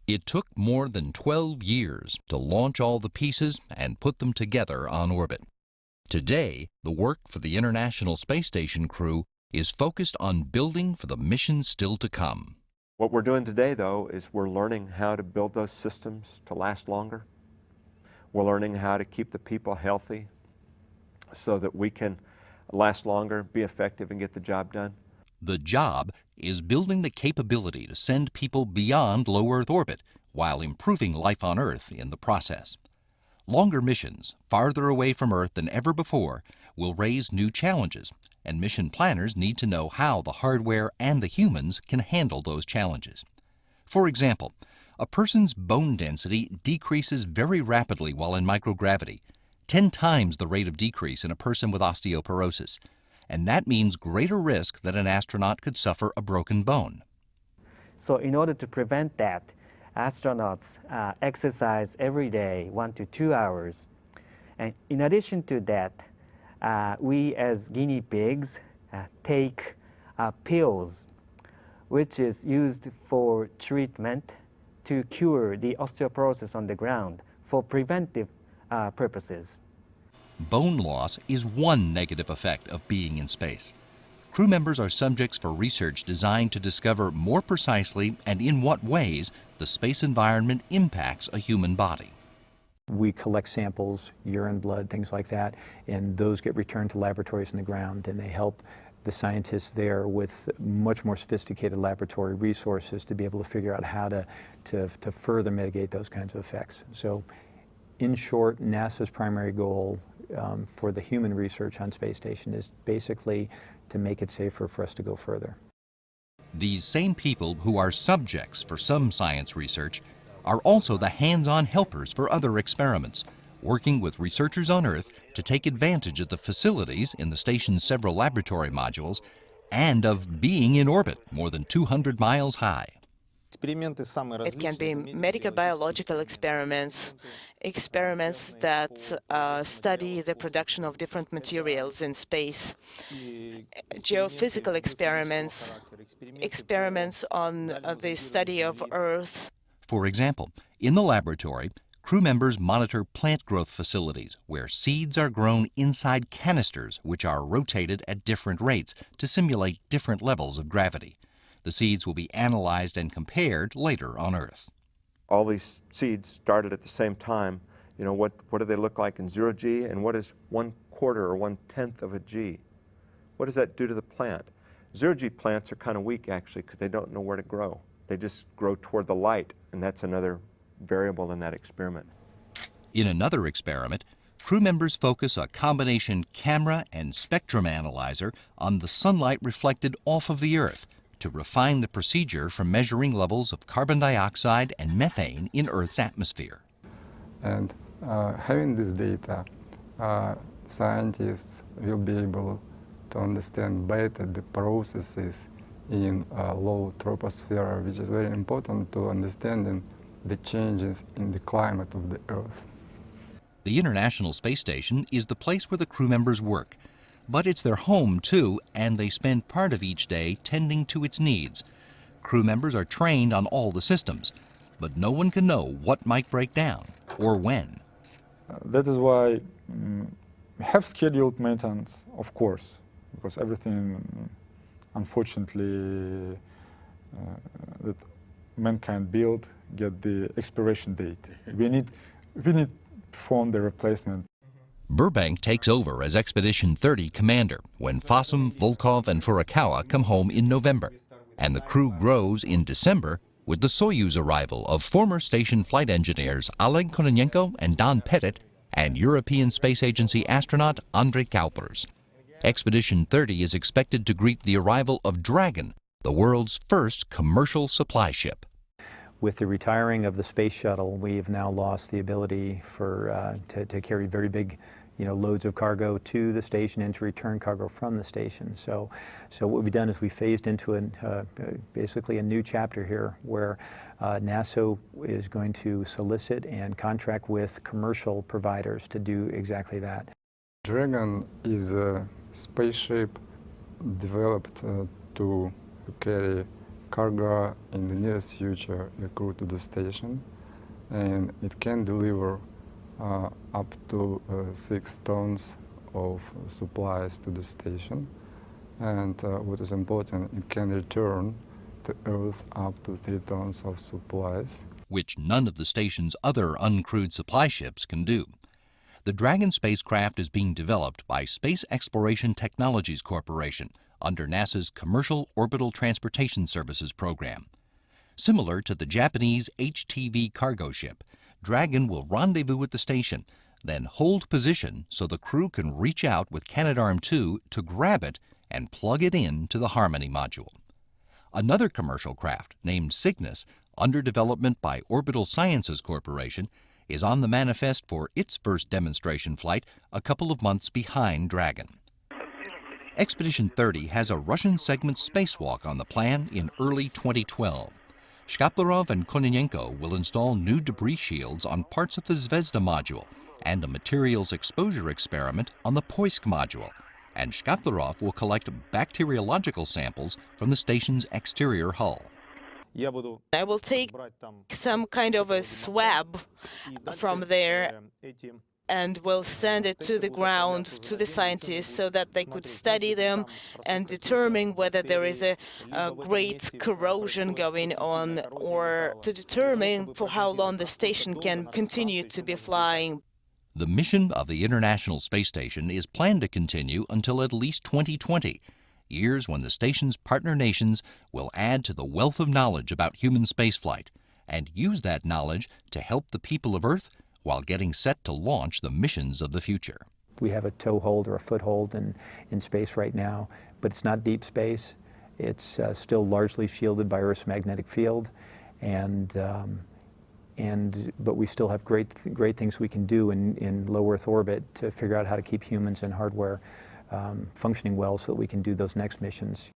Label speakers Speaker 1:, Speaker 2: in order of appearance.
Speaker 1: It took more than 12 years to launch all the pieces and put them together on orbit. Today, the work for the International Space Station crew is focused on building for the missions still to come.
Speaker 2: What we're doing today, though, is we're learning how to build those systems to last longer. We're learning how to keep the people healthy so that we can last longer, be effective, and get the job done.
Speaker 1: The job is building the capability to send people beyond low Earth orbit while improving life on Earth in the process. Longer missions, farther away from Earth than ever before, will raise new challenges, and mission planners need to know how the hardware and the humans can handle those challenges. For example, a person's bone density decreases very rapidly while in microgravity, 10 times the rate of decrease in a person with osteoporosis, and that means greater risk that an astronaut could suffer a broken bone.
Speaker 3: So in order to prevent that, astronauts exercise every day 1 to 2 hours. And in addition to that, we as guinea pigs take pills, which is used for treatment to cure the osteoporosis on the ground for preventive purposes.
Speaker 1: Bone loss is one negative effect of being in space. Crew members are subjects for research designed to discover more precisely and in what ways the space environment impacts a human body.
Speaker 4: We collect samples, urine, blood, things like that, and those get returned to laboratories on the ground, and they help the scientists there with much more sophisticated laboratory resources to be able to figure out how to further mitigate those kinds of effects. So, in short, NASA's primary goal for the human research on space station is basically to make it safer for us to go further.
Speaker 1: These same people who are subjects for some science research are also the hands-on helpers for other experiments, working with researchers on Earth to take advantage of the facilities in the station's several laboratory modules and of being in orbit more than 200 miles high.
Speaker 5: It can be medical biological experiments, experiments that study the production of different materials in space, geophysical experiments, experiments on the study of Earth.
Speaker 1: For example, in the laboratory, crew members monitor plant growth facilities where seeds are grown inside canisters which are rotated at different rates to simulate different levels of gravity. The seeds will be analyzed and compared later on Earth.
Speaker 2: All these seeds started at the same time. You know, what do they look like in 0 G, and what is 1/4 or 1/10 of a G? What does that do to the plant? 0 G plants are kind of weak, actually, because they don't know where to grow. They just grow toward the light, and that's another variable in that experiment.
Speaker 1: In another experiment, crew members focus a combination camera and spectrum analyzer on the sunlight reflected off of the Earth to refine the procedure for measuring levels of carbon dioxide and methane in Earth's atmosphere.
Speaker 6: And having this data, scientists will be able to understand better the processes in low troposphere, which is very important to understanding the changes in the climate of the Earth.
Speaker 1: The International Space Station is the place where the crew members work, but it's their home too, and they spend part of each day tending to its needs. Crew members are trained on all the systems, but no one can know what might break down or when.
Speaker 7: That is why we have scheduled maintenance, of course, because everything, unfortunately, that mankind build get the expiration date. We need to perform the replacement.
Speaker 1: Burbank takes over as Expedition 30 commander when Fossum, Volkov, and Furukawa come home in November, and the crew grows in December with the Soyuz arrival of former station flight engineers Oleg Kononenko and Don Pettit and European Space Agency astronaut Andrei Kuipers. Expedition 30 is expected to greet the arrival of Dragon, the world's first commercial supply ship.
Speaker 4: With the retiring of the space shuttle, we have now lost the ability to carry very big, loads of cargo to the station and to return cargo from the station. So what we've done is we phased into basically a new chapter here where NASA is going to solicit and contract with commercial providers to do exactly that.
Speaker 6: Dragon is a spaceship developed to carry cargo in the nearest future accrue to the station, and it can deliver up to 6 tons of supplies to the station. And what is important, it can return to Earth up to 3 tons of supplies,
Speaker 1: which none of the station's other uncrewed supply ships can do. The Dragon spacecraft is being developed by Space Exploration Technologies Corporation under NASA's Commercial Orbital Transportation Services program. Similar to the Japanese HTV cargo ship, Dragon will rendezvous at the station, then hold position so the crew can reach out with Canadarm2 to grab it and plug it in to the Harmony module. Another commercial craft, named Cygnus, under development by Orbital Sciences Corporation, is on the manifest for its first demonstration flight a couple of months behind Dragon. Expedition 30 has a Russian segment spacewalk on the plan in early 2012. Shkaplerov and Kononenko will install new debris shields on parts of the Zvezda module and a materials exposure experiment on the Poisk module, and Shkaplerov will collect bacteriological samples from the station's exterior hull.
Speaker 5: I will take some kind of a swab from there and will send it to the ground to the scientists so that they could study them and determine whether there is a great corrosion going on, or to determine for how long the station can continue to be flying.
Speaker 1: The mission of the International Space Station is planned to continue until at least 2020, years when the station's partner nations will add to the wealth of knowledge about human spaceflight and use that knowledge to help the people of Earth while getting set to launch the missions of the future.
Speaker 4: We have a toehold or a foothold in space right now, but it's not deep space. It's still largely shielded by Earth's magnetic field, but we still have great things we can do in low Earth orbit to figure out how to keep humans and hardware functioning well so that we can do those next missions.